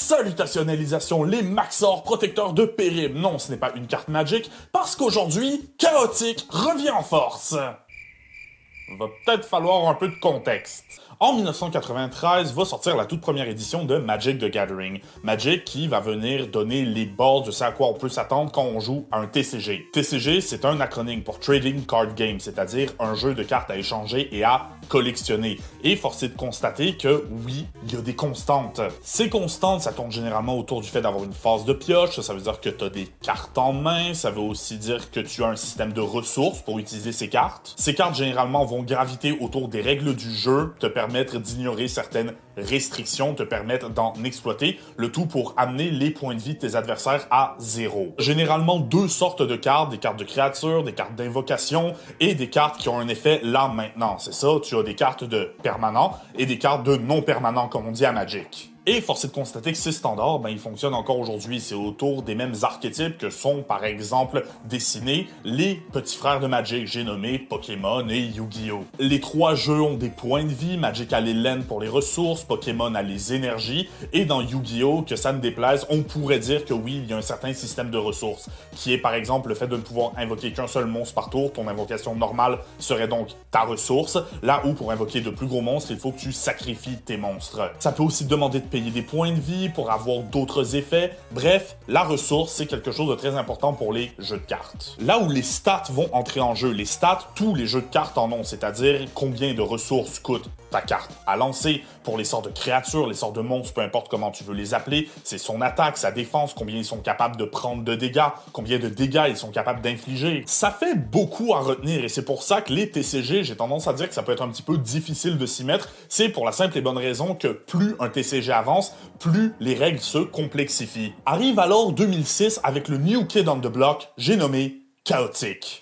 Salutationnalisation, les Maxor protecteurs de péril. Non, ce n'est pas une carte Magic, parce qu'aujourd'hui, Chaotic revient en force. Va peut-être falloir un peu de contexte. En 1993, va sortir la toute première édition de Magic the Gathering. Magic qui va venir donner les bases de ce à quoi on peut s'attendre quand on joue à un TCG. TCG, c'est un acronyme pour Trading Card Game, c'est-à-dire un jeu de cartes à échanger et à collectionner. Et force est de constater que, oui, il y a des constantes. Ces constantes, ça tourne généralement autour du fait d'avoir une phase de pioche, ça veut dire que tu as des cartes en main, ça veut aussi dire que tu as un système de ressources pour utiliser ces cartes. Ces cartes, généralement, vont graviter autour des règles du jeu, te permettre d'ignorer certaines restrictions, te permettre d'en exploiter, le tout pour amener les points de vie de tes adversaires à zéro. Généralement, deux sortes de cartes, des cartes de créatures, des cartes d'invocation et des cartes qui ont un effet là maintenant. C'est ça, tu as des cartes de permanent et des cartes de non permanent, comme on dit à Magic. Et force est de constater que ces standards, ils fonctionnent encore aujourd'hui. C'est autour des mêmes archétypes que sont, par exemple, dessinés les petits frères de Magic. J'ai nommé Pokémon et Yu-Gi-Oh! Les trois jeux ont des points de vie. Magic a les laines pour les ressources, Pokémon a les énergies. Et dans Yu-Gi-Oh! Que ça ne déplaise, on pourrait dire que oui, il y a un certain système de ressources, qui est par exemple le fait de ne pouvoir invoquer qu'un seul monstre par tour. Ton invocation normale serait donc ta ressource. Là où, pour invoquer de plus gros monstres, il faut que tu sacrifies tes monstres. Ça peut aussi demander de payer des points de vie pour avoir d'autres effets. Bref, la ressource, c'est quelque chose de très important pour les jeux de cartes. Là où les stats vont entrer en jeu, les stats, tous les jeux de cartes en ont, c'est-à-dire combien de ressources coûte ta carte à lancer. Pour les sorts de créatures, les sorts de monstres, peu importe comment tu veux les appeler, c'est son attaque, sa défense, combien ils sont capables de prendre de dégâts, combien de dégâts ils sont capables d'infliger. Ça fait beaucoup à retenir et c'est pour ça que les TCG, j'ai tendance à dire que ça peut être un petit peu difficile de s'y mettre. C'est pour la simple et bonne raison que plus un TCG avance, plus les règles se complexifient. Arrive alors 2006 avec le New Kid on the Block, j'ai nommé Chaotic.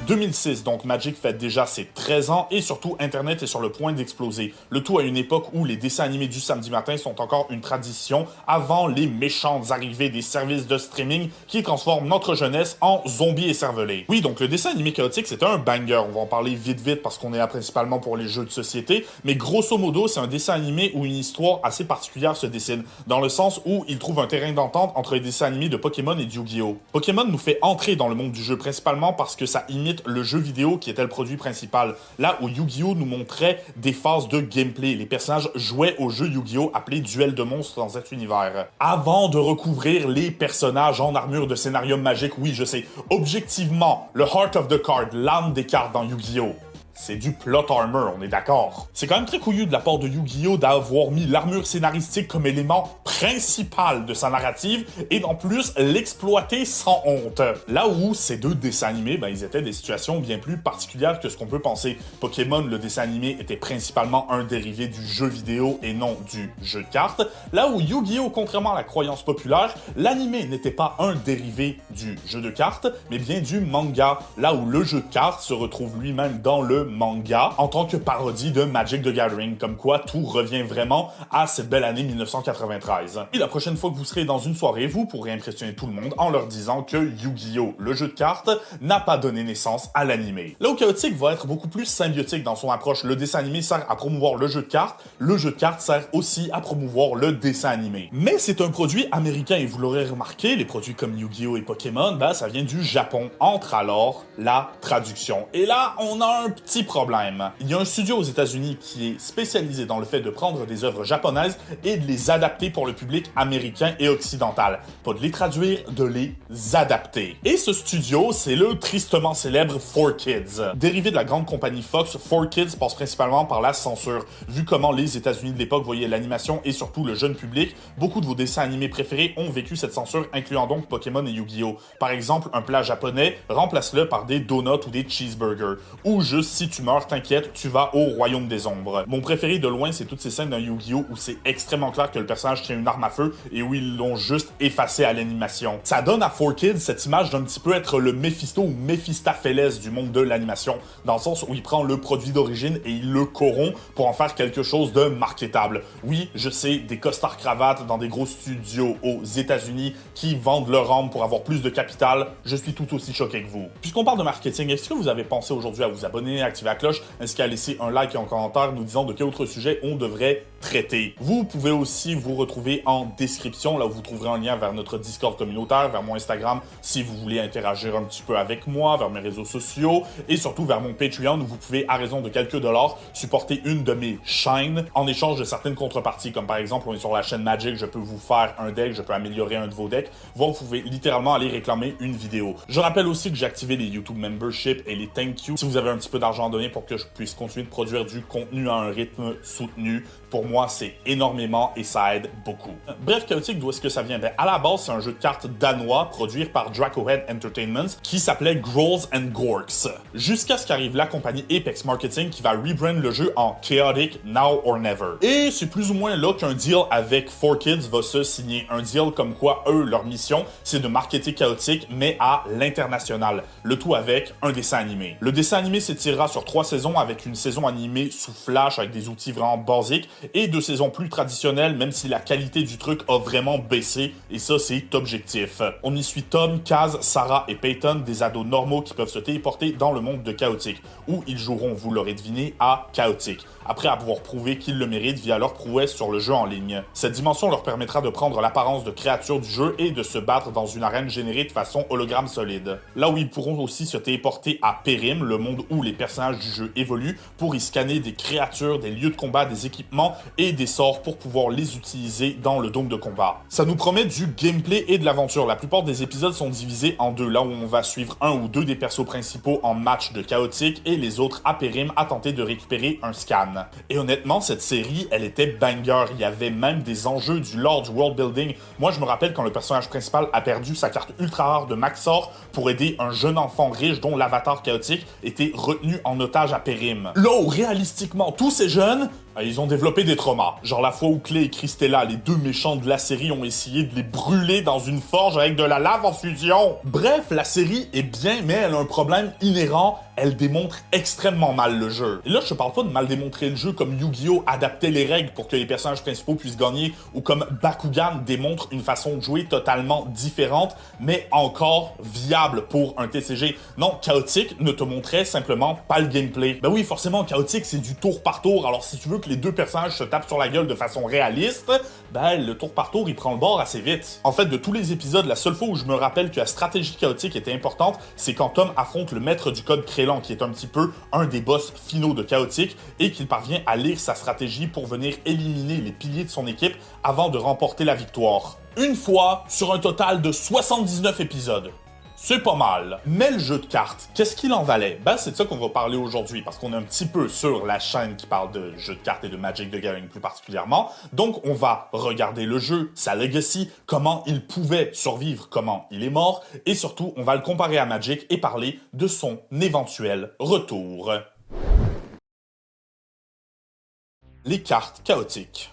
2006, donc Magic fête déjà ses 13 ans et surtout Internet est sur le point d'exploser. Le tout à une époque où les dessins animés du samedi matin sont encore une tradition avant les méchantes arrivées des services de streaming qui transforment notre jeunesse en zombies écervelés. Oui, donc le dessin animé Chaotic, c'était un banger. On va en parler vite parce qu'on est là principalement pour les jeux de société, mais grosso modo, c'est un dessin animé où une histoire assez particulière se dessine, dans le sens où il trouve un terrain d'entente entre les dessins animés de Pokémon et de Yu-Gi-Oh! Pokémon nous fait entrer dans le monde du jeu principalement parce que ça imite le jeu vidéo qui était le produit principal. Là où Yu-Gi-Oh! Nous montrait des phases de gameplay. Les personnages jouaient au jeu Yu-Gi-Oh! Appelé Duel de monstres dans cet univers. Avant de recouvrir les personnages en armure de scénario magique, oui, je sais, objectivement, le Heart of the Card, l'âme des cartes dans Yu-Gi-Oh! C'est du plot armor, on est d'accord. C'est quand même très couillu de la part de Yu-Gi-Oh! D'avoir mis l'armure scénaristique comme élément principal de sa narrative et d'en plus l'exploiter sans honte. Là où ces deux dessins animés, ils étaient des situations bien plus particulières que ce qu'on peut penser. Pokémon, le dessin animé, était principalement un dérivé du jeu vidéo et non du jeu de cartes. Là où Yu-Gi-Oh! Contrairement à la croyance populaire, l'animé n'était pas un dérivé du jeu de cartes, mais bien du manga. Là où le jeu de cartes se retrouve lui-même dans le manga en tant que parodie de Magic the Gathering, comme quoi tout revient vraiment à cette belle année 1993. Et la prochaine fois que vous serez dans une soirée, vous pourrez impressionner tout le monde en leur disant que Yu-Gi-Oh! Le jeu de cartes n'a pas donné naissance à l'animé. Là où Chaotic va être beaucoup plus symbiotique dans son approche, le dessin animé sert à promouvoir le jeu de cartes sert aussi à promouvoir le dessin animé. Mais c'est un produit américain et vous l'aurez remarqué, les produits comme Yu-Gi-Oh! Et Pokémon, ça vient du Japon. Entre alors la traduction. Et là, on a un petit problème. Il y a un studio aux États-Unis qui est spécialisé dans le fait de prendre des œuvres japonaises et de les adapter pour le public américain et occidental. Pas de les traduire, de les adapter. Et ce studio, c'est le tristement célèbre 4Kids. Dérivé de la grande compagnie Fox, 4Kids passe principalement par la censure. Vu comment les États-Unis de l'époque voyaient l'animation et surtout le jeune public, beaucoup de vos dessins animés préférés ont vécu cette censure, incluant donc Pokémon et Yu-Gi-Oh! Par exemple, un plat japonais, remplace-le par des donuts ou des cheeseburgers. Ou juste si tu meurs, t'inquiète, tu vas au royaume des ombres. Mon préféré de loin, c'est toutes ces scènes d'un Yu-Gi-Oh! Où c'est extrêmement clair que le personnage tient une arme à feu et où ils l'ont juste effacé à l'animation. Ça donne à 4Kids cette image d'un petit peu être le Mephisto ou Mephistopheles du monde de l'animation, dans le sens où il prend le produit d'origine et il le corrompt pour en faire quelque chose de marketable. Oui, je sais, des costards cravates dans des gros studios aux États-Unis qui vendent leur âme pour avoir plus de capital, je suis tout aussi choqué que vous. Puisqu'on parle de marketing, est-ce que vous avez pensé aujourd'hui à vous abonner, à activer la cloche, ainsi qu'à laisser un like et un commentaire nous disant de quel autre sujet on devrait traiter. Vous pouvez aussi vous retrouver en description, là où vous trouverez un lien vers notre Discord communautaire, vers mon Instagram si vous voulez interagir un petit peu avec moi, vers mes réseaux sociaux et surtout vers mon Patreon où vous pouvez, à raison de quelques dollars, supporter une de mes chaînes en échange de certaines contreparties. Comme par exemple, on est sur la chaîne Magic, je peux vous faire un deck, je peux améliorer un de vos decks, voire vous pouvez littéralement aller réclamer une vidéo. Je rappelle aussi que j'ai activé les YouTube Membership et les Thank You si vous avez un petit peu d'argent à donner pour que je puisse continuer de produire du contenu à un rythme soutenu. Pour moi, c'est énormément et ça aide beaucoup. Bref, Chaotic, d'où est-ce que ça vient? Ben, à la base, c'est un jeu de cartes danois produit par Dracohead Entertainment qui s'appelait Grolls and Gorks. Jusqu'à ce qu'arrive la compagnie Apex Marketing qui va rebrand le jeu en Chaotic Now or Never. Et c'est plus ou moins là qu'un deal avec 4Kids va se signer. Un deal comme quoi, eux, leur mission, c'est de marketer Chaotic, mais à l'international. Le tout avec un dessin animé. Le dessin animé s'étirera sur 3 saisons avec une saison animée sous Flash avec des outils vraiment basiques et 2 saisons plus traditionnelles, même si la qualité du truc a vraiment baissé, et ça, c'est objectif. On y suit Tom, Kaz, Sarah et Peyton, des ados normaux qui peuvent se téléporter dans le monde de Chaotic, où ils joueront, vous l'aurez deviné, à Chaotic, après avoir prouvé qu'ils le méritent via leur prouesse sur le jeu en ligne. Cette dimension leur permettra de prendre l'apparence de créatures du jeu et de se battre dans une arène générée de façon hologramme solide. Là où ils pourront aussi se téléporter à Périm, le monde où les personnages du jeu évoluent, pour y scanner des créatures, des lieux de combat, des équipements et des sorts pour pouvoir les utiliser dans le dôme de combat. Ça nous promet du gameplay et de l'aventure. La plupart des épisodes sont divisés en 2, là où on va suivre 1 ou 2 des persos principaux en match de Chaotic et les autres à Périm à tenter de récupérer un scan. Et honnêtement, cette série, elle était banger. Il y avait même des enjeux du lore, du world building. Moi, je me rappelle quand le personnage principal a perdu sa carte ultra rare de Maxor pour aider un jeune enfant riche dont l'avatar Chaotic était retenu en otage à Périm. Là où, réalistiquement, tous ces jeunes, ils ont développé des traumas. Genre la fois où Clay et Cristela, les 2 méchants de la série, ont essayé de les brûler dans une forge avec de la lave en fusion. Bref, la série est bien, mais elle a un problème inhérent. Elle démontre extrêmement mal le jeu. Et là, je te parle pas de mal démontrer le jeu comme Yu-Gi-Oh! Adaptait les règles pour que les personnages principaux puissent gagner, ou comme Bakugan démontre une façon de jouer totalement différente, mais encore viable pour un TCG. Non, Chaotic ne te montrait simplement pas le gameplay. Ben oui, forcément, Chaotic, c'est du tour par tour, alors si tu veux que les 2 personnages se tapent sur la gueule de façon réaliste, ben le tour par tour, il prend le bord assez vite. En fait, de tous les épisodes, la seule fois où je me rappelle que la stratégie Chaotic était importante, c'est quand Tom affronte le maître du code Crélan, qui est un petit peu un des boss finaux de Chaotic, et qu'il parvient à lire sa stratégie pour venir éliminer les piliers de son équipe avant de remporter la victoire. Une fois sur un total de 79 épisodes. C'est pas mal. Mais le jeu de cartes, qu'est-ce qu'il en valait? Ben, c'est de ça qu'on va parler aujourd'hui, parce qu'on est un petit peu sur la chaîne qui parle de jeux de cartes et de Magic the Gathering plus particulièrement. Donc, on va regarder le jeu, sa legacy, comment il pouvait survivre, comment il est mort, et surtout, on va le comparer à Magic et parler de son éventuel retour. Les cartes chaotiques.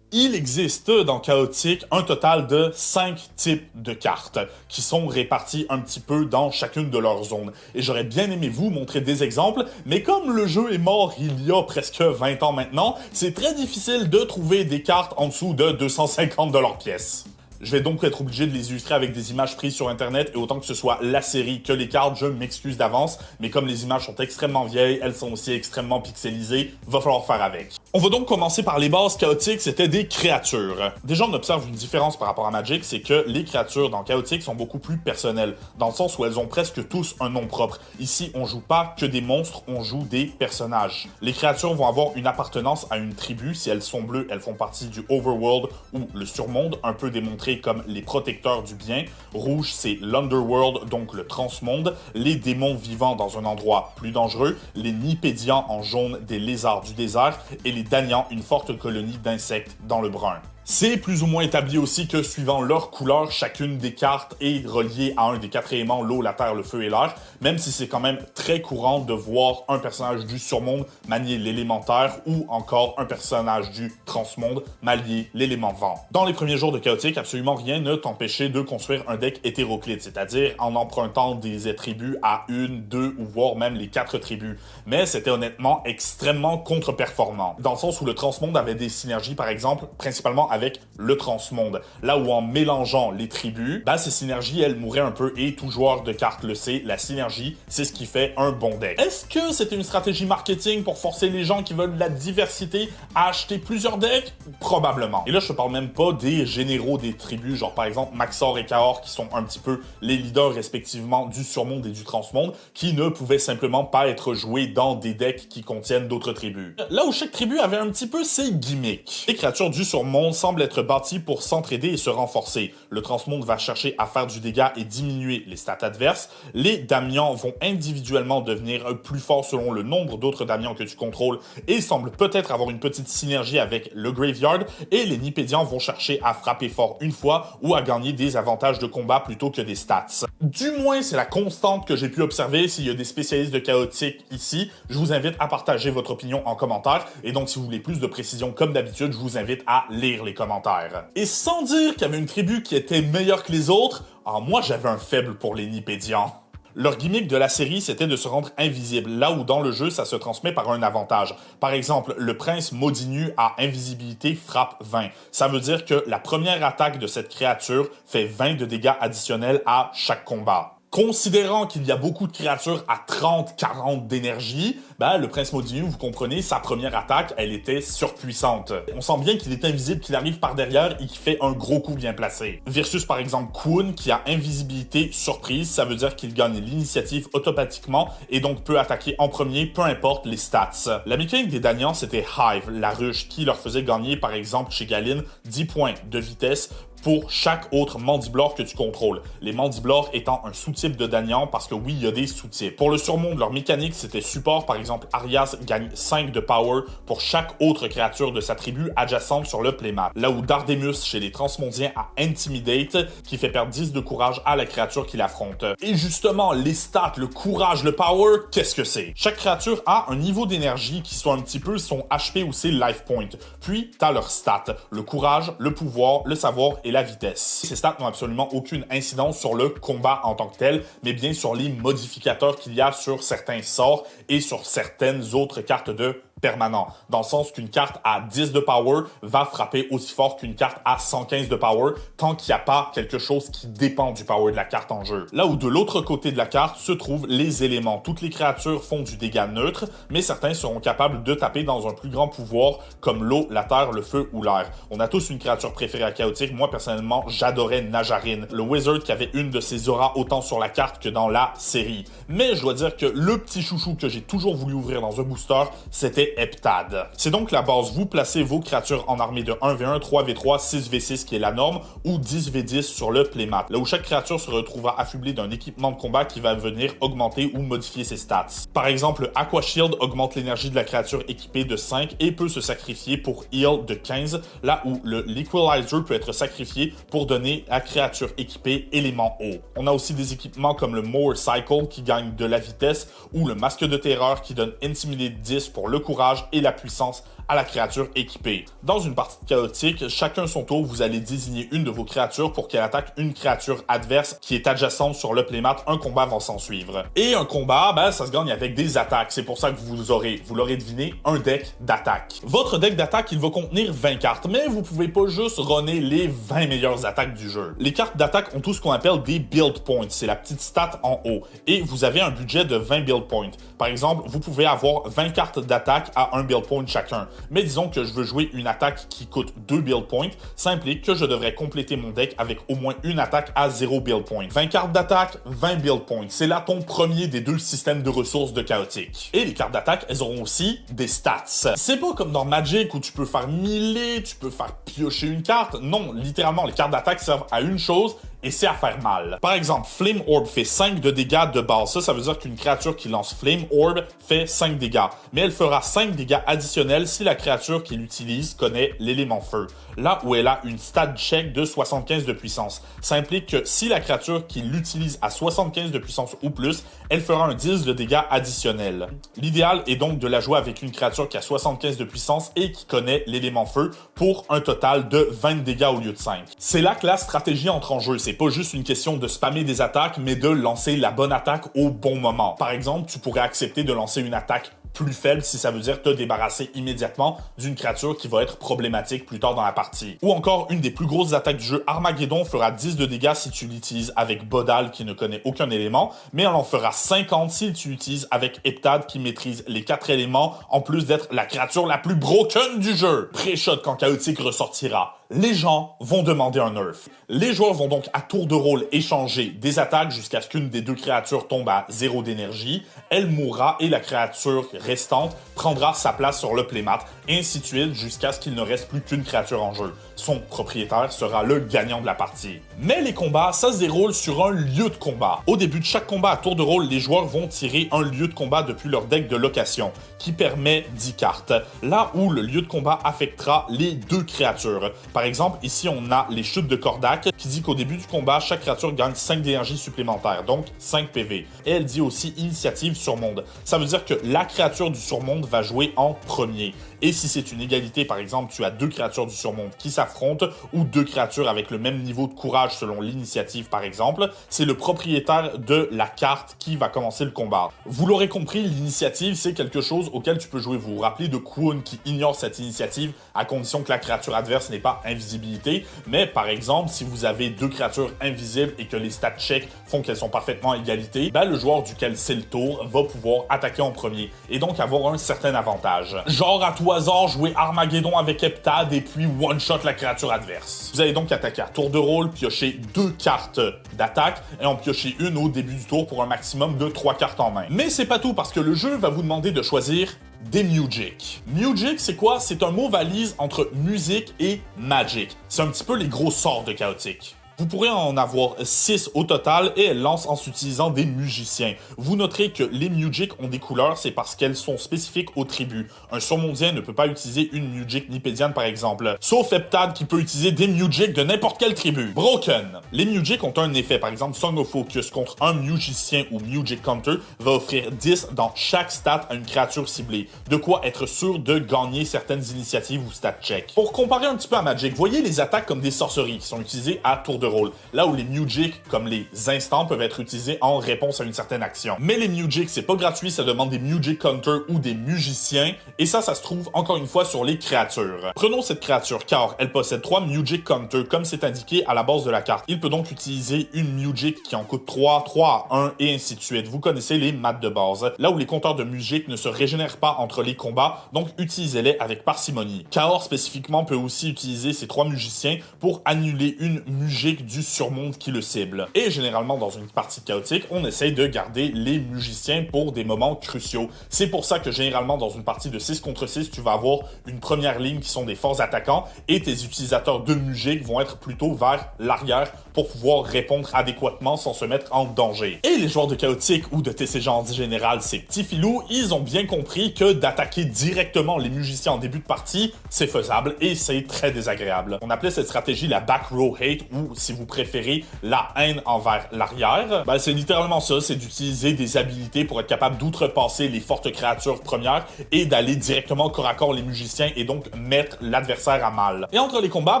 Il existe dans Chaotic un total de 5 types de cartes qui sont réparties un petit peu dans chacune de leurs zones. Et j'aurais bien aimé vous montrer des exemples, mais comme le jeu est mort il y a presque 20 ans maintenant, c'est très difficile de trouver des cartes en dessous de 250 $ pièce. Je vais donc être obligé de les illustrer avec des images prises sur internet, et autant que ce soit la série que les cartes, je m'excuse d'avance, mais comme les images sont extrêmement vieilles, elles sont aussi extrêmement pixelisées, va falloir faire avec. On va donc commencer par les bases Chaotic, c'était des créatures. Déjà, on observe une différence par rapport à Magic, c'est que les créatures dans Chaotic sont beaucoup plus personnelles, dans le sens où elles ont presque tous un nom propre. Ici, on joue pas que des monstres, on joue des personnages. Les créatures vont avoir une appartenance à une tribu, si elles sont bleues, elles font partie du Overworld ou le Surmonde, un peu démontré comme les protecteurs du bien. Rouge, c'est l'Underworld, donc le transmonde. Les démons vivant dans un endroit plus dangereux. Les Nipédians en jaune, des lézards du désert. Et les Danians, une forte colonie d'insectes dans le brun. C'est plus ou moins établi aussi que, suivant leur couleur, chacune des cartes est reliée à un des 4 éléments, l'eau, la terre, le feu et l'air, même si c'est quand même très courant de voir un personnage du surmonde manier l'élémentaire ou encore un personnage du transmonde manier l'élément vent. Dans les premiers jours de Chaotic, absolument rien ne t'empêchait de construire un deck hétéroclite, c'est-à-dire en empruntant des attributs à 1, 2 ou voire même les 4 tribus. Mais c'était honnêtement extrêmement contre-performant, dans le sens où le transmonde avait des synergies, par exemple, principalement avec avec le transmonde. Là où en mélangeant les tribus, ces synergies, elles mouraient un peu et tout joueur de cartes le sait, la synergie, c'est ce qui fait un bon deck. Est-ce que c'était une stratégie marketing pour forcer les gens qui veulent de la diversité à acheter plusieurs decks? Probablement. Et là, je te parle même pas des généraux des tribus, genre par exemple Maxor et Kaor, qui sont un petit peu les leaders respectivement du surmonde et du transmonde, qui ne pouvaient simplement pas être joués dans des decks qui contiennent d'autres tribus. Là où chaque tribu avait un petit peu ses gimmicks. Les créatures du surmonde semblent être bâties pour s'entraider et se renforcer. Le transmonde va chercher à faire du dégât et diminuer les stats adverses. Les Damians vont individuellement devenir plus forts selon le nombre d'autres Damians que tu contrôles et semblent peut-être avoir une petite synergie avec le Graveyard. Et les Nipédians vont chercher à frapper fort une fois ou à gagner des avantages de combat plutôt que des stats. Du moins, c'est la constante que j'ai pu observer. S'il y a des spécialistes de chaotique ici, je vous invite à partager votre opinion en commentaire. Et donc, si vous voulez plus de précision comme d'habitude, je vous invite à lire les commentaires. Et sans dire qu'il y avait une tribu qui était meilleure que les autres, moi j'avais un faible pour les Nipédians. Leur gimmick de la série, c'était de se rendre invisible, là où dans le jeu, ça se transmet par un avantage. Par exemple, le prince Maudinu a invisibilité frappe 20. Ça veut dire que la première attaque de cette créature fait 20 de dégâts additionnels à chaque combat. Considérant qu'il y a beaucoup de créatures à 30-40 d'énergie, le prince Maudinu, vous comprenez, sa première attaque, elle était surpuissante. On sent bien qu'il est invisible, qu'il arrive par derrière et qu'il fait un gros coup bien placé. Versus par exemple Kwon, qui a invisibilité surprise, ça veut dire qu'il gagne l'initiative automatiquement et donc peut attaquer en premier, peu importe les stats. La mécanique des Danians, c'était Hive, la ruche, qui leur faisait gagner par exemple chez Galine 10 points de vitesse pour chaque autre Mandiblore que tu contrôles. Les Mandiblores étant un sous-type de Danian parce que oui, il y a des sous-types. Pour le surmonde, leur mécanique, c'était support. Par exemple, Arias gagne 5 de power pour chaque autre créature de sa tribu adjacente sur le playmat. Là où Dardemus, chez les Transmondiens, a Intimidate, qui fait perdre 10 de courage à la créature qu'il affronte. Et justement, les stats, le courage, le power, qu'est-ce que c'est? Chaque créature a un niveau d'énergie qui soit un petit peu son HP ou ses life points. Puis, t'as leurs stats, le courage, le pouvoir, le savoir et la vitesse. Ces stats n'ont absolument aucune incidence sur le combat en tant que tel, mais bien sur les modificateurs qu'il y a sur certains sorts et sur certaines autres cartes de permanent, dans le sens qu'une carte à 10 de power va frapper aussi fort qu'une carte à 115 de power, tant qu'il n'y a pas quelque chose qui dépend du power de la carte en jeu. Là où de l'autre côté de la carte se trouvent les éléments. Toutes les créatures font du dégât neutre, mais certains seront capables de taper dans un plus grand pouvoir, comme l'eau, la terre, le feu ou l'air. On a tous une créature préférée à chaotique. Moi, personnellement, j'adorais Najarine, le wizard qui avait une de ses auras autant sur la carte que dans la série. Mais je dois dire que le petit chouchou que j'ai toujours voulu ouvrir dans un booster, c'était Heptad. C'est donc la base. Vous placez vos créatures en armée de 1v1, 3v3, 6v6 qui est la norme, ou 10v10 sur le playmat. Là où chaque créature se retrouvera affublée d'un équipement de combat qui va venir augmenter ou modifier ses stats. Par exemple, Aqua Shield augmente l'énergie de la créature équipée de 5 et peut se sacrifier pour heal de 15, là où le Liquidizer peut être sacrifié pour donner à créature équipée élément eau. On a aussi des équipements comme le Mower Cycle qui gagne de la vitesse ou le Masque de Terreur qui donne Intimidate 10 pour le courage et la puissance à la créature équipée. Dans une partie chaotique, chacun son tour, vous allez désigner une de vos créatures pour qu'elle attaque une créature adverse qui est adjacente sur le playmat. Un combat va s'en suivre. Et un combat, ça se gagne avec des attaques. C'est pour ça que vous l'aurez deviné, un deck d'attaque. Votre deck d'attaque, il va contenir 20 cartes, mais vous pouvez pas juste runner les 20 meilleures attaques du jeu. Les cartes d'attaque ont tout ce qu'on appelle des build points. C'est la petite stat en haut. Et vous avez un budget de 20 build points. Par exemple, vous pouvez avoir 20 cartes d'attaque à un build point chacun. Mais disons que je veux jouer une attaque qui coûte 2 build points, ça implique que je devrais compléter mon deck avec au moins une attaque à 0 build point. 20 cartes d'attaque, 20 build points. C'est là ton premier des deux systèmes de ressources de chaotique. Et les cartes d'attaque, elles auront aussi des stats. C'est pas comme dans Magic où tu peux faire miler, tu peux faire piocher une carte. Non, littéralement, les cartes d'attaque servent à une chose, et c'est à faire mal. Par exemple, Flame Orb fait 5 de dégâts de base. Ça veut dire qu'une créature qui lance Flame Orb fait 5 dégâts. Mais elle fera 5 dégâts additionnels si la créature qui l'utilise connaît l'élément feu. Là où elle a une stat check de 75 de puissance. Ça implique que si la créature qui l'utilise à 75 de puissance ou plus, elle fera un 10 de dégâts additionnels. L'idéal est donc de la jouer avec une créature qui a 75 de puissance et qui connaît l'élément feu pour un total de 20 dégâts au lieu de 5. C'est là que la stratégie entre en jeu. C'est pas juste une question de spammer des attaques, mais de lancer la bonne attaque au bon moment. Par exemple, tu pourrais accepter de lancer une attaque plus faible si ça veut dire te débarrasser immédiatement d'une créature qui va être problématique plus tard dans la partie. Ou encore, une des plus grosses attaques du jeu, Armageddon, fera 10 de dégâts si tu l'utilises avec Bodal qui ne connaît aucun élément, mais elle en fera 50 si tu l'utilises avec Heptad qui maîtrise les 4 éléments, en plus d'être la créature la plus broken du jeu. Pré-shot quand Chaotique ressortira. Les gens vont demander un nerf. Les joueurs vont donc à tour de rôle échanger des attaques jusqu'à ce qu'une des deux créatures tombe à 0 d'énergie. Elle mourra et la créature restante prendra sa place sur le playmat, et ainsi de suite jusqu'à ce qu'il ne reste plus qu'une créature en jeu. Son propriétaire sera le gagnant de la partie. Mais les combats, ça se déroule sur un lieu de combat. Au début de chaque combat à tour de rôle, les joueurs vont tirer un lieu de combat depuis leur deck de location, qui permet 10 cartes, là où le lieu de combat affectera les deux créatures. Par exemple, ici on a les chutes de Kordak, qui dit qu'au début du combat, chaque créature gagne 5 d'énergie supplémentaire, donc 5 PV. Et elle dit aussi initiative surmonde. Ça veut dire que la créature du surmonde va jouer en premier. Et si c'est une égalité, par exemple, tu as deux créatures du surmonde qui s'affrontent, ou deux créatures avec le même niveau de courage selon l'initiative, par exemple, c'est le propriétaire de la carte qui va commencer le combat. Vous l'aurez compris, l'initiative, c'est quelque chose auquel tu peux jouer. Vous vous rappelez de Kwon qui ignore cette initiative à condition que la créature adverse n'ait pas invisibilité. Mais par exemple, si vous avez deux créatures invisibles et que les stats check font qu'elles sont parfaitement à égalité, ben, le joueur duquel c'est le tour va pouvoir attaquer en premier et donc avoir un certain avantage. Genre à tout hasard, jouer Armageddon avec Heptad et puis one-shot la créature adverse. Vous allez donc attaquer à tour de rôle, piocher 2 cartes d'attaque et en piocher une au début du tour pour un maximum de 3 cartes en main. Mais c'est pas tout parce que le jeu va vous demander de choisir des Music. Music, c'est quoi? C'est un mot valise entre musique et magic. C'est un petit peu les gros sorts de Chaotique. Vous pourrez en avoir 6 au total et elle lance en s'utilisant des musiciens. Vous noterez que les Music ont des couleurs, c'est parce qu'elles sont spécifiques aux tribus. Un surmondien ne peut pas utiliser une Music nipédienne par exemple, sauf Heptad qui peut utiliser des Music de n'importe quelle tribu. Broken. Les Music ont un effet, par exemple Song of Focus contre un musicien ou Music Counter va offrir 10 dans chaque stat à une créature ciblée, de quoi être sûr de gagner certaines initiatives ou stat check. Pour comparer un petit peu à Magic, voyez les attaques comme des sorceries qui sont utilisées à tour de rôle, là où les Music, comme les instants, peuvent être utilisés en réponse à une certaine action. Mais les Music, c'est pas gratuit, ça demande des Music Counter ou des musiciens, et ça se trouve encore une fois sur les créatures. Prenons cette créature, car elle possède 3 Music Counter, comme c'est indiqué à la base de la carte. Il peut donc utiliser une Music qui en coûte 3, 3 à 1, et ainsi de suite. Vous connaissez les maths de base, là où les compteurs de Music ne se régénèrent pas entre les combats, donc utilisez-les avec parcimonie. Kaor spécifiquement peut aussi utiliser ces 3 musiciens pour annuler une Music du surmonde qui le cible. Et généralement, dans une partie chaotique, on essaye de garder les musiciens pour des moments cruciaux. C'est pour ça que généralement, dans une partie de 6 contre 6, tu vas avoir une première ligne qui sont des forts attaquants et tes utilisateurs de musique vont être plutôt vers l'arrière pour pouvoir répondre adéquatement sans se mettre en danger. Et les joueurs de chaotique ou de TCG en général, ces petits filous, ils ont bien compris que d'attaquer directement les musiciens en début de partie, c'est faisable et c'est très désagréable. On appelait cette stratégie la back row hate, ou si vous préférez, la haine envers l'arrière. Ben, c'est littéralement ça, c'est d'utiliser des habilités pour être capable d'outrepasser les fortes créatures premières et d'aller directement corps à corps les musiciens et donc mettre l'adversaire à mal. Et entre les combats,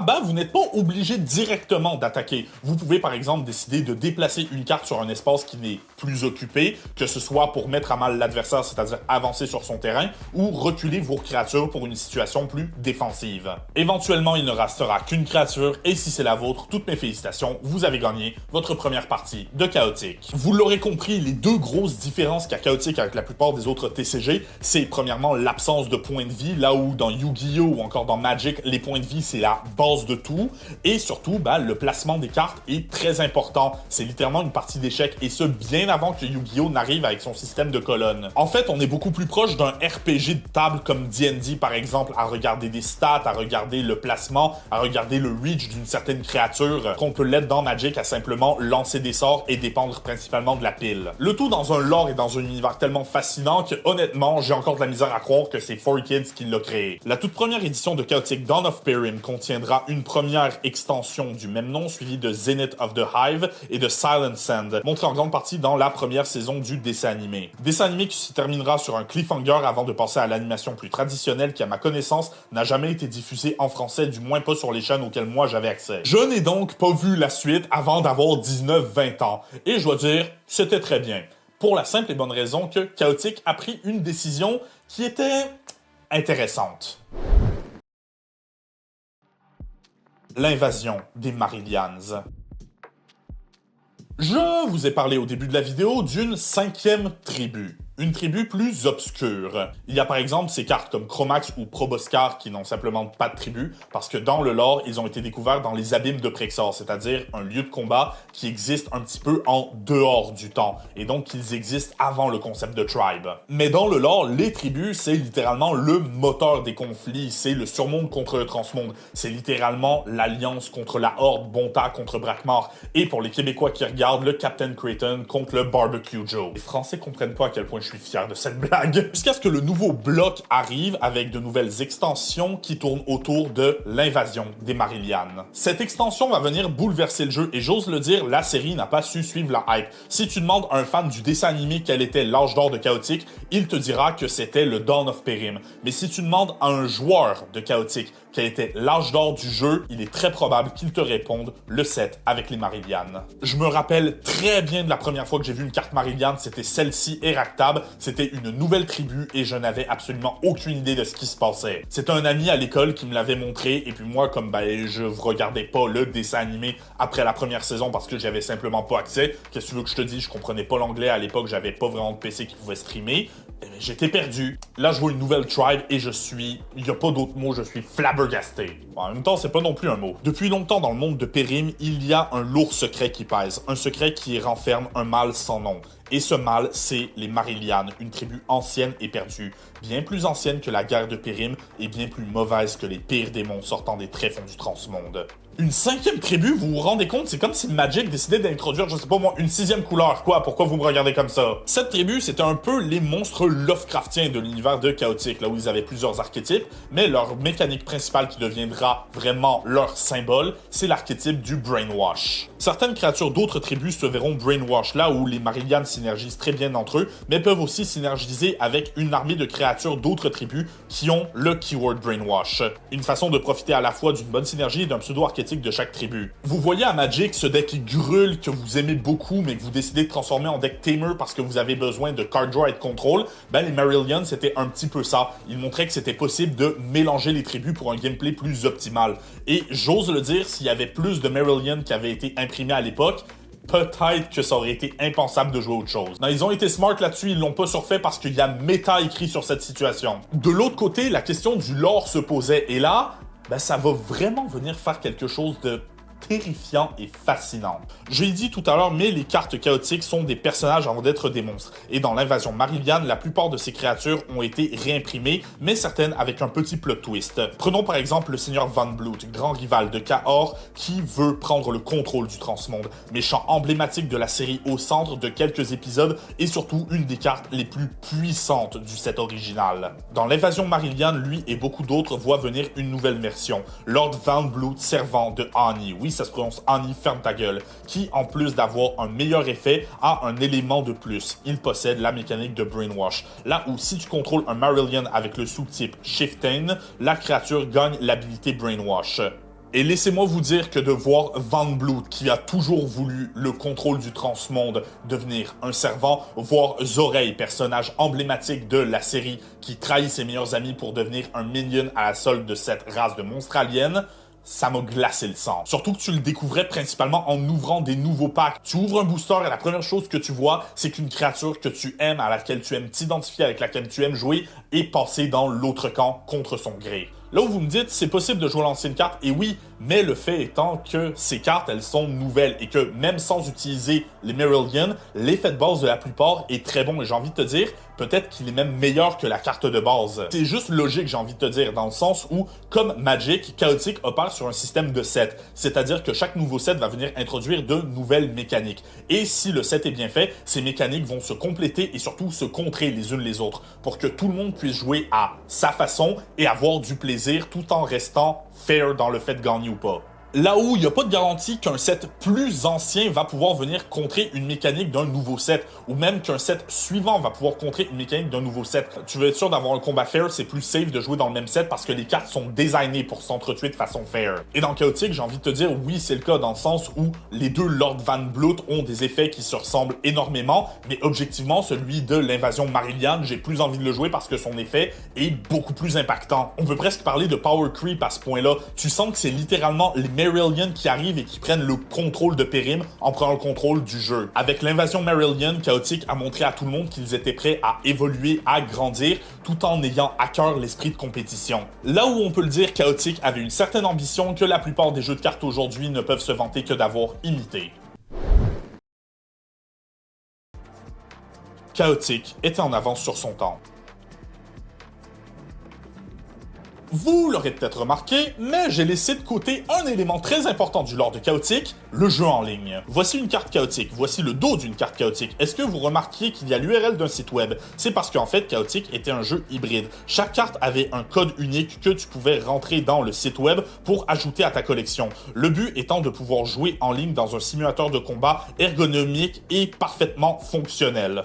ben, vous n'êtes pas obligé directement d'attaquer. Vous pouvez par exemple décider de déplacer une carte sur un espace qui n'est plus occupé, que ce soit pour mettre à mal l'adversaire, c'est-à-dire avancer sur son terrain, ou reculer vos créatures pour une situation plus défensive. Éventuellement, il ne restera qu'une créature, et si c'est la vôtre, toutes mes félicitations, vous avez gagné votre première partie de Chaotique. Vous l'aurez compris, les deux grosses différences qu'a Chaotique avec la plupart des autres TCG, c'est premièrement l'absence de points de vie, là où dans Yu-Gi-Oh! Ou encore dans Magic, les points de vie, c'est la base de tout, et surtout, ben, le placement des cartes est très important. C'est littéralement une partie d'échecs, et ce, bien avant que Yu-Gi-Oh! N'arrive avec son système de colonnes. En fait, on est beaucoup plus proche d'un RPG de table comme D&D, par exemple, à regarder des stats, à regarder le placement, à regarder le reach d'une certaine créature, qu'on peut l'être dans Magic à simplement lancer des sorts et dépendre principalement de la pile. Le tout dans un lore et dans un univers tellement fascinant que, honnêtement, j'ai encore de la misère à croire que c'est 4Kids qui l'a créé. La toute première édition de Chaotic Dawn of Perrim contiendra une première extension du même nom, suivie de Zenith of the Hive et de Silent Sand, montrée en grande partie dans la première saison du dessin animé. Dessin animé qui se terminera sur un cliffhanger avant de passer à l'animation plus traditionnelle qui, à ma connaissance, n'a jamais été diffusée en français, du moins pas sur les chaînes auxquelles moi j'avais accès. Je n'ai donc pas vu la suite avant d'avoir 19-20 ans. Et je dois dire, c'était très bien. Pour la simple et bonne raison que Chaotic a pris une décision qui était intéressante. L'invasion des Marillians. Je vous ai parlé au début de la vidéo d'une 5e tribu. Une tribu plus obscure. Il y a par exemple ces cartes comme Chromax ou Proboscar qui n'ont simplement pas de tribu parce que dans le lore, ils ont été découverts dans les abîmes de Prexor, c'est-à-dire un lieu de combat qui existe un petit peu en dehors du temps et donc ils existent avant le concept de tribe. Mais dans le lore, les tribus, c'est littéralement le moteur des conflits, c'est le surmonde contre le transmonde, c'est littéralement l'alliance contre la Horde, Bonta contre Brakmar et pour les Québécois qui regardent, le Captain Creighton contre le Barbecue Joe. Les Français comprennent pas à quel point je suis fier de cette blague. Jusqu'à ce que le nouveau bloc arrive avec de nouvelles extensions qui tournent autour de l'invasion des Marillian. Cette extension va venir bouleverser le jeu et j'ose le dire, la série n'a pas su suivre la hype. Si tu demandes à un fan du dessin animé quel était l'âge d'or de Chaotic, il te dira que c'était le Dawn of Perim. Mais si tu demandes à un joueur de Chaotic quel était l'âge d'or du jeu, il est très probable qu'il te réponde le 7 avec les Marillian. Je me rappelle très bien de la première fois que j'ai vu une carte Marillian, c'était celle-ci, Eractab. C'était une nouvelle tribu et je n'avais absolument aucune idée de ce qui se passait. C'était un ami à l'école qui me l'avait montré et puis moi, comme je regardais pas le dessin animé après la première saison parce que j'avais simplement pas accès. Qu'est-ce que tu veux que je te dise? Je comprenais pas l'anglais à l'époque, j'avais pas vraiment de PC qui pouvait streamer. J'étais perdu. Là, je vois une nouvelle tribe et il y a pas d'autre mot, je suis flabbergasté. Bon, en même temps, c'est pas non plus un mot. Depuis longtemps dans le monde de Périm, il y a un lourd secret qui pèse. Un secret qui renferme un mal sans nom. Et ce mal, c'est les Marillian, une tribu ancienne et perdue. Bien plus ancienne que la guerre de Périm et bien plus mauvaise que les pires démons sortant des tréfonds du transmonde. Une 5e tribu, vous vous rendez compte? C'est comme si Magic décidait d'introduire, je sais pas moi, une 6e couleur. Quoi? Pourquoi vous me regardez comme ça? Cette tribu, c'était un peu les monstres Lovecraftiens de l'univers de Chaotic, là où ils avaient plusieurs archétypes, mais leur mécanique principale qui deviendra vraiment leur symbole, c'est l'archétype du Brainwash. Certaines créatures d'autres tribus se verront Brainwash, là où les Marillian synergisent très bien entre eux, mais peuvent aussi synergiser avec une armée de créatures d'autres tribus qui ont le keyword Brainwash. Une façon de profiter à la fois d'une bonne synergie et d'un pseudo-archétype de chaque tribu. Vous voyez à Magic ce deck Gruul que vous aimez beaucoup mais que vous décidez de transformer en deck Tamer parce que vous avez besoin de card draw et de contrôle, les Marillion c'était un petit peu ça. Ils montraient que c'était possible de mélanger les tribus pour un gameplay plus optimal. Et j'ose le dire, s'il y avait plus de Marillion qui avaient été imprimés à l'époque, peut-être que ça aurait été impensable de jouer autre chose. Non, ils ont été smart là-dessus, ils l'ont pas surfait parce qu'il y a méta écrit sur cette situation. De l'autre côté, la question du lore se posait et là, ça va vraiment venir faire quelque chose de terrifiant et fascinant. Je l'ai dit tout à l'heure, mais les cartes chaotiques sont des personnages avant d'être des monstres. Et dans l'invasion Marillian, la plupart de ces créatures ont été réimprimées, mais certaines avec un petit plot twist. Prenons par exemple le Seigneur Van Bloot, grand rival de Cahors, qui veut prendre le contrôle du transmonde. Méchant emblématique de la série au centre de quelques épisodes et surtout une des cartes les plus puissantes du set original. Dans l'invasion Marillian, lui et beaucoup d'autres voient venir une nouvelle version. Lord Van Bloot, servant de Ani. Oui, ça se prononce Ani, ferme ta gueule. Qui, en plus d'avoir un meilleur effet, a un élément de plus. Il possède la mécanique de Brainwash. Là où si tu contrôles un Marillion avec le sous-type Shiften, la créature gagne l'habilité Brainwash. Et laissez-moi vous dire que de voir Van Bloot, qui a toujours voulu le contrôle du transmonde, devenir un servant, voir Zorey, personnage emblématique de la série, qui trahit ses meilleurs amis pour devenir un minion à la solde de cette race de monstres aliens, ça m'a glacé le sang. Surtout que tu le découvrais principalement en ouvrant des nouveaux packs. Tu ouvres un booster et la première chose que tu vois, c'est qu'une créature que tu aimes, à laquelle tu aimes t'identifier, avec laquelle tu aimes jouer, est passée dans l'autre camp contre son gré. Là où vous me dites, c'est possible de jouer l'ancienne carte, et oui, mais le fait étant que ces cartes, elles sont nouvelles, et que même sans utiliser les Marillion, l'effet de base de la plupart est très bon, et j'ai envie de te dire, peut-être qu'il est même meilleur que la carte de base. C'est juste logique, j'ai envie de te dire, dans le sens où, comme Magic, Chaotic opère sur un système de set, c'est-à-dire que chaque nouveau set va venir introduire de nouvelles mécaniques. Et si le set est bien fait, ces mécaniques vont se compléter et surtout se contrer les unes les autres, pour que tout le monde puisse jouer à sa façon et avoir du plaisir tout en restant fair dans le fait de gagner ou pas. Là où il n'y a pas de garantie qu'un set plus ancien va pouvoir venir contrer une mécanique d'un nouveau set, ou même qu'un set suivant va pouvoir contrer une mécanique d'un nouveau set. Tu veux être sûr d'avoir un combat fair, c'est plus safe de jouer dans le même set parce que les cartes sont designées pour s'entretuer de façon fair. Et dans Chaotic, j'ai envie de te dire, oui, c'est le cas dans le sens où les deux Lord Van Bloot ont des effets qui se ressemblent énormément, mais objectivement, celui de l'invasion Marillion, j'ai plus envie de le jouer parce que son effet est beaucoup plus impactant. On peut presque parler de power creep à ce point-là. Tu sens que c'est littéralement les Marillion qui arrivent et qui prennent le contrôle de Périm en prenant le contrôle du jeu. Avec l'invasion Marillion, Chaotic a montré à tout le monde qu'ils étaient prêts à évoluer, à grandir, tout en ayant à cœur l'esprit de compétition. Là où on peut le dire, Chaotic avait une certaine ambition que la plupart des jeux de cartes aujourd'hui ne peuvent se vanter que d'avoir imité. Chaotic était en avance sur son temps. Vous l'aurez peut-être remarqué, mais j'ai laissé de côté un élément très important du lore de Chaotic, le jeu en ligne. Voici une carte Chaotic, voici le dos d'une carte Chaotic. Est-ce que vous remarquiez qu'il y a l'URL d'un site web? C'est parce qu'en fait, Chaotic était un jeu hybride. Chaque carte avait un code unique que tu pouvais rentrer dans le site web pour ajouter à ta collection. Le but étant de pouvoir jouer en ligne dans un simulateur de combat ergonomique et parfaitement fonctionnel.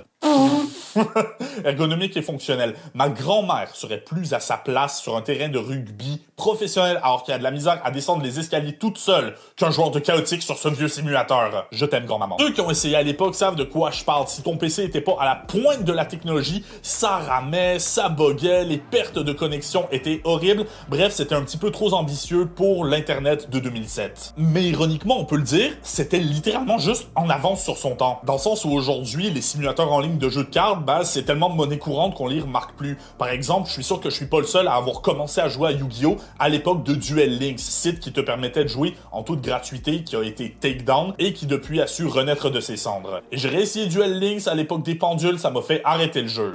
Ergonomique et fonctionnel. Ma grand-mère serait plus à sa place sur un terrain de rugby professionnel alors qu'il a de la misère à descendre les escaliers toute seule qu'un joueur de Chaotic sur ce vieux simulateur. Je t'aime, grand-maman. Ceux qui ont essayé à l'époque savent de quoi je parle. Si ton PC était pas à la pointe de la technologie, ça ramait, ça buguait, les pertes de connexion étaient horribles. Bref, c'était un petit peu trop ambitieux pour l'Internet de 2007. Mais ironiquement, on peut le dire, c'était littéralement juste en avance sur son temps. Dans le sens où aujourd'hui, les simulateurs en ligne de jeux de cartes, c'est tellement monnaie courante qu'on les remarque plus. Par exemple, je suis sûr que je suis pas le seul à avoir commencé à jouer à Yu-Gi-Oh! À l'époque de Duel Links, site qui te permettait de jouer en toute gratuité, qui a été take down et qui depuis a su renaître de ses cendres. Et j'ai réessayé Duel Links à l'époque des pendules, ça m'a fait arrêter le jeu.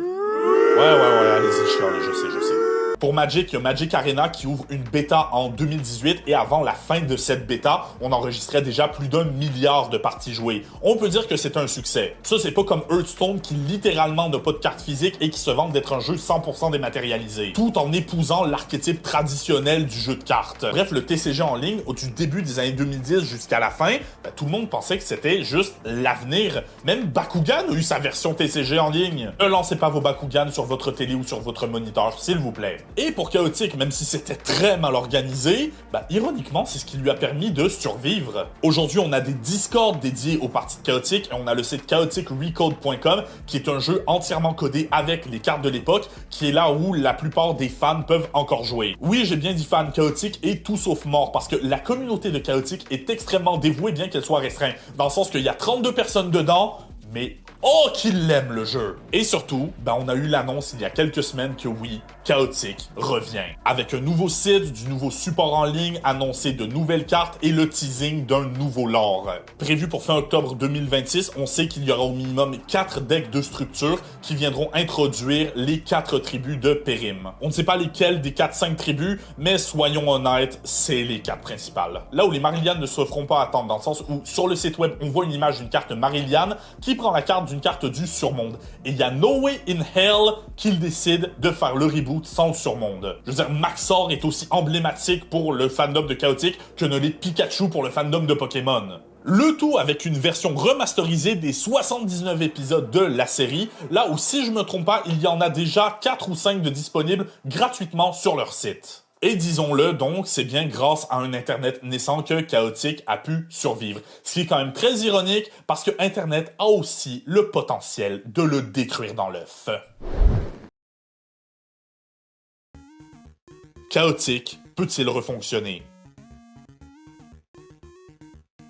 Ouais, allez-y, je sais. Pour Magic, il y a Magic Arena qui ouvre une bêta en 2018 et avant la fin de cette bêta, on enregistrait déjà plus d'1 milliard de parties jouées. On peut dire que c'est un succès. Ça, c'est pas comme Hearthstone qui littéralement n'a pas de carte physique et qui se vante d'être un jeu 100% dématérialisé, tout en épousant l'archétype traditionnel du jeu de cartes. Bref, le TCG en ligne, du début des années 2010 jusqu'à la fin, tout le monde pensait que c'était juste l'avenir. Même Bakugan a eu sa version TCG en ligne. Ne lancez pas vos Bakugan sur votre télé ou sur votre moniteur, s'il vous plaît. Et pour Chaotic, même si c'était très mal organisé, ironiquement, c'est ce qui lui a permis de survivre. Aujourd'hui, on a des Discords dédiés aux parties de Chaotic et on a le site chaoticrecode.com qui est un jeu entièrement codé avec les cartes de l'époque, qui est là où la plupart des fans peuvent encore jouer. Oui, j'ai bien dit fan, Chaotic est tout sauf mort parce que la communauté de Chaotic est extrêmement dévouée bien qu'elle soit restreinte, dans le sens qu'il y a 32 personnes dedans, mais oh qu'il l'aime le jeu! Et surtout, on a eu l'annonce il y a quelques semaines que oui, Chaotic revient. Avec un nouveau site, du nouveau support en ligne, annoncé de nouvelles cartes et le teasing d'un nouveau lore. Prévu pour fin octobre 2026, on sait qu'il y aura au minimum 4 decks de structure qui viendront introduire les 4 tribus de Périm. On ne sait pas lesquelles des 4-5 tribus, mais soyons honnêtes, c'est les 4 principales. Là où les Marillion ne se feront pas attendre, dans le sens où sur le site web, on voit une image d'une carte Marillion qui prend la carte d'une carte du surmonde. Et il y a no way in hell qu'il décide de faire le reboot sans le surmonde. Je veux dire, Maxor est aussi emblématique pour le fandom de Chaotic que ne l'est Pikachu pour le fandom de Pokémon. Le tout avec une version remasterisée des 79 épisodes de la série, là où si je me trompe pas, il y en a déjà 4 ou 5 de disponibles gratuitement sur leur site. Et disons-le donc, c'est bien grâce à un Internet naissant que Chaotic a pu survivre. Ce qui est quand même très ironique parce que Internet a aussi le potentiel de le détruire dans l'œuf. Chaotic peut-il refonctionner?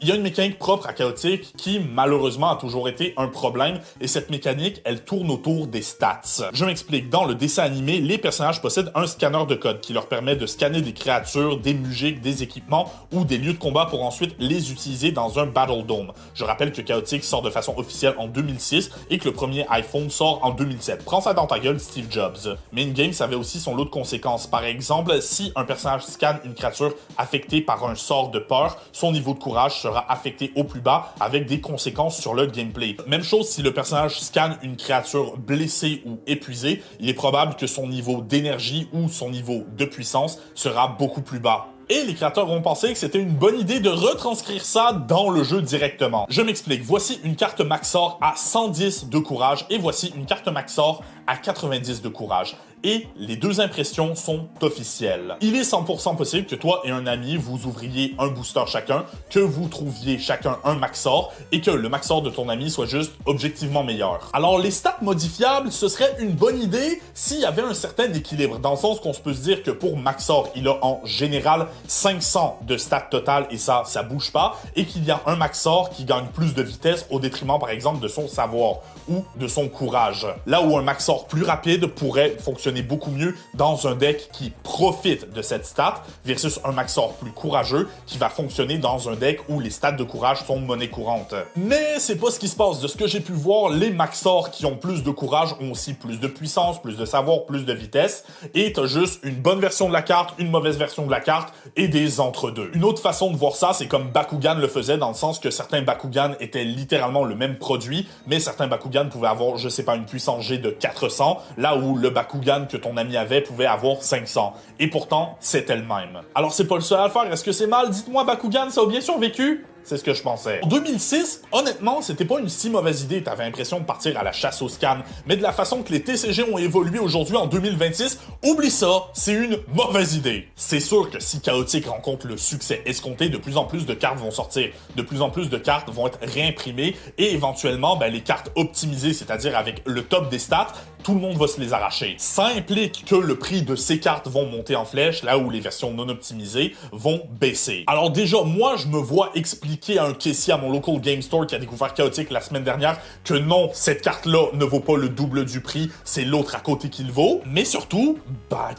Il y a une mécanique propre à Chaotic qui, malheureusement, a toujours été un problème, et cette mécanique, elle tourne autour des stats. Je m'explique. Dans le dessin animé, les personnages possèdent un scanner de code qui leur permet de scanner des créatures, des musiques, des équipements ou des lieux de combat pour ensuite les utiliser dans un Battle Dome. Je rappelle que Chaotic sort de façon officielle en 2006 et que le premier iPhone sort en 2007. Prends ça dans ta gueule, Steve Jobs. Mais in-game, ça avait aussi son lot de conséquences. Par exemple, si un personnage scanne une créature affectée par un sort de peur, son niveau de courage sera affecté au plus bas avec des conséquences sur le gameplay. Même chose si le personnage scanne une créature blessée ou épuisée, il est probable que son niveau d'énergie ou son niveau de puissance sera beaucoup plus bas. et les créateurs ont pensé que c'était une bonne idée de retranscrire ça dans le jeu directement. Je m'explique, voici une carte Maxor à 110 de courage et voici une carte Maxor à 90 de courage. Et les deux impressions sont officielles. Il est 100% possible que toi et un ami, vous ouvriez un booster chacun, que vous trouviez chacun un Maxor, et que le Maxor de ton ami soit juste objectivement meilleur. Alors les stats modifiables, ce serait une bonne idée s'il y avait un certain équilibre, dans le sens qu'on peut se dire que pour Maxor, il a en général 500 de stats totales, et ça bouge pas, et qu'il y a un Maxor qui gagne plus de vitesse au détriment par exemple de son savoir, ou de son courage. Là où un Maxor plus rapide pourrait fonctionner beaucoup mieux dans un deck qui profite de cette stat versus un Maxor plus courageux qui va fonctionner dans un deck où les stats de courage sont monnaie courante. Mais c'est pas ce qui se passe. De ce que j'ai pu voir, les Maxor qui ont plus de courage ont aussi plus de puissance, plus de savoir, plus de vitesse, et t'as juste une bonne version de la carte, une mauvaise version de la carte et des entre-deux. Une autre façon de voir ça, c'est comme Bakugan le faisait, dans le sens que certains Bakugan étaient littéralement le même produit, mais certains Bakugan pouvaient avoir, je sais pas, une puissance G de 400, là où le Bakugan que ton ami avait pouvait avoir 500. Et pourtant, c'était le même. Alors c'est pas le seul à le faire, est-ce que c'est mal? Dites-moi, Bakugan, ça a bien survécu? C'est ce que je pensais. En 2006, honnêtement, c'était pas une si mauvaise idée. T'avais l'impression de partir à la chasse aux scans. Mais de la façon que les TCG ont évolué aujourd'hui en 2026, oublie ça, c'est une mauvaise idée. C'est sûr que si Chaotic rencontre le succès escompté, de plus en plus de cartes vont sortir. De plus en plus de cartes vont être réimprimées et éventuellement, les cartes optimisées, c'est-à-dire avec le top des stats, tout le monde va se les arracher. Ça implique que le prix de ces cartes vont monter en flèche, là où les versions non optimisées vont baisser. Alors déjà, moi, je me vois expliquer à un caissier à mon local game store qui a découvert Chaotic la semaine dernière que non, cette carte-là ne vaut pas le double du prix, c'est l'autre à côté qui le vaut. Mais surtout,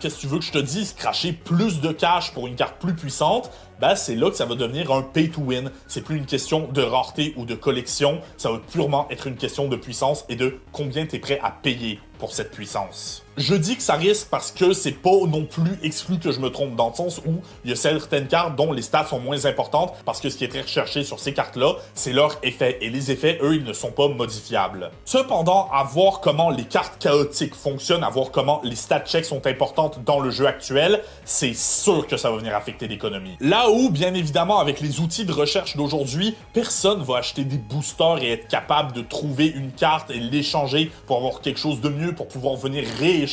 qu'est-ce que tu veux que je te dise? Cracher plus de cash pour une carte plus puissante, c'est là que ça va devenir un pay to win. C'est plus une question de rareté ou de collection, ça va purement être une question de puissance et de combien tu es prêt à payer pour cette puissance. Je dis que ça risque parce que c'est pas non plus exclu que je me trompe, dans le sens où il y a certaines cartes dont les stats sont moins importantes parce que ce qui est très recherché sur ces cartes-là, c'est leur effet. Et les effets, eux, ils ne sont pas modifiables. Cependant, à voir comment les cartes chaotiques fonctionnent, à voir comment les stat checks sont importantes dans le jeu actuel, c'est sûr que ça va venir affecter l'économie. Là où, bien évidemment, avec les outils de recherche d'aujourd'hui, personne va acheter des boosters et être capable de trouver une carte et l'échanger pour avoir quelque chose de mieux, pour pouvoir venir rééchanger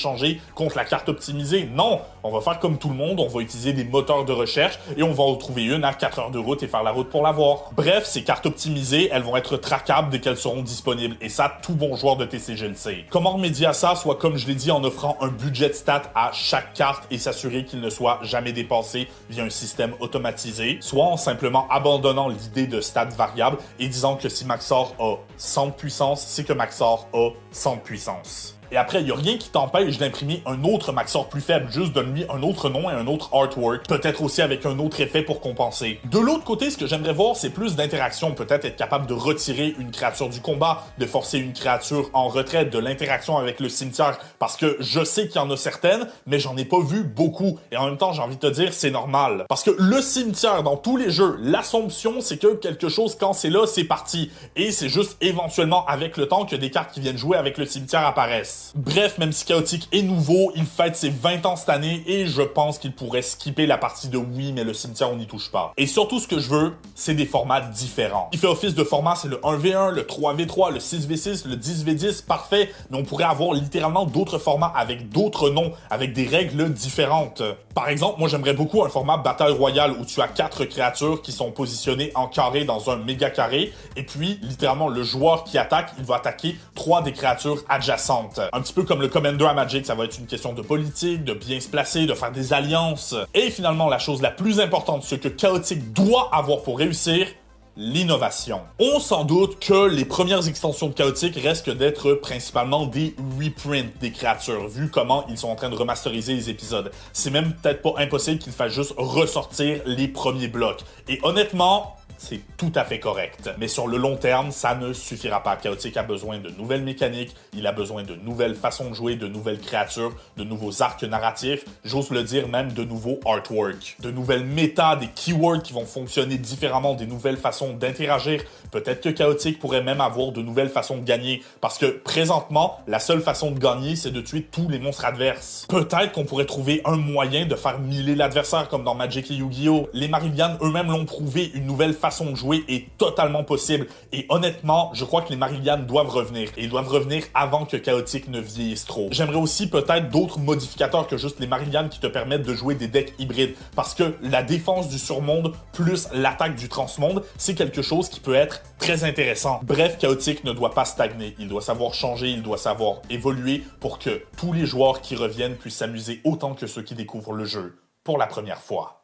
contre la carte optimisée. Non, on va faire comme tout le monde, on va utiliser des moteurs de recherche et on va en trouver une à 4 heures de route et faire la route pour l'avoir. Bref, ces cartes optimisées, elles vont être traquables dès qu'elles seront disponibles et ça, tout bon joueur de TCG le sait. Comment remédier à ça? Soit comme je l'ai dit, en offrant un budget stat à chaque carte et s'assurer qu'il ne soit jamais dépassé via un système automatisé, soit en simplement abandonnant l'idée de stats variables et disant que si Maxor a 100 de puissance, c'est que Maxor a 100 de puissance. Et après, il n'y a rien qui t'empêche d'imprimer un autre Maxor plus faible, juste donne-lui un autre nom et un autre artwork, peut-être aussi avec un autre effet pour compenser. De l'autre côté, ce que j'aimerais voir, c'est plus d'interaction, peut-être être capable de retirer une créature du combat, de forcer une créature en retraite, de l'interaction avec le cimetière, parce que je sais qu'il y en a certaines, mais j'en ai pas vu beaucoup. Et en même temps, j'ai envie de te dire, c'est normal. Parce que le cimetière, dans tous les jeux, l'assomption, c'est que quelque chose, quand c'est là, c'est parti. Et c'est juste éventuellement avec le temps que des cartes qui viennent jouer avec le cimetière apparaissent. Bref, même si Chaotic est nouveau, il fête ses 20 ans cette année et je pense qu'il pourrait skipper la partie de oui, mais le cimetière, on n'y touche pas. Et surtout, ce que je veux, c'est des formats différents. Il fait office de format, c'est le 1v1, le 3v3, le 6v6, le 10v10, parfait, mais on pourrait avoir littéralement d'autres formats avec d'autres noms, avec des règles différentes. Par exemple, moi, j'aimerais beaucoup un format bataille royale où tu as 4 créatures qui sont positionnées en carré dans un méga carré, et puis, littéralement, le joueur qui attaque, il va attaquer 3 des créatures adjacentes. Un petit peu comme le Commander à Magic, ça va être une question de politique, de bien se placer, de faire des alliances. Et finalement, la chose la plus importante, ce que Chaotic doit avoir pour réussir, l'innovation. On s'en doute que les premières extensions de Chaotic risquent d'être principalement des reprints des créatures, vu comment ils sont en train de remasteriser les épisodes. C'est même peut-être pas impossible qu'ils fassent juste ressortir les premiers blocs. Et honnêtement, c'est tout à fait correct. Mais sur le long terme, ça ne suffira pas. Chaotic a besoin de nouvelles mécaniques, il a besoin de nouvelles façons de jouer, de nouvelles créatures, de nouveaux arcs narratifs, j'ose le dire même de nouveaux artworks, de nouvelles méta, des keywords qui vont fonctionner différemment, des nouvelles façons d'interagir. Peut-être que Chaotic pourrait même avoir de nouvelles façons de gagner, parce que présentement, la seule façon de gagner, c'est de tuer tous les monstres adverses. Peut-être qu'on pourrait trouver un moyen de faire miller l'adversaire comme dans Magic et Yu-Gi-Oh! Les Marillion eux-mêmes l'ont prouvé, une nouvelle façon de jouer est totalement possible. Et honnêtement, je crois que les Marillion doivent revenir. Et ils doivent revenir avant que Chaotic ne vieillisse trop. J'aimerais aussi peut-être d'autres modificateurs que juste les Marillion qui te permettent de jouer des decks hybrides. Parce que la défense du surmonde plus l'attaque du transmonde, c'est quelque chose qui peut être très intéressant. Bref, Chaotic ne doit pas stagner. Il doit savoir changer, il doit savoir évoluer pour que tous les joueurs qui reviennent puissent s'amuser autant que ceux qui découvrent le jeu pour la première fois.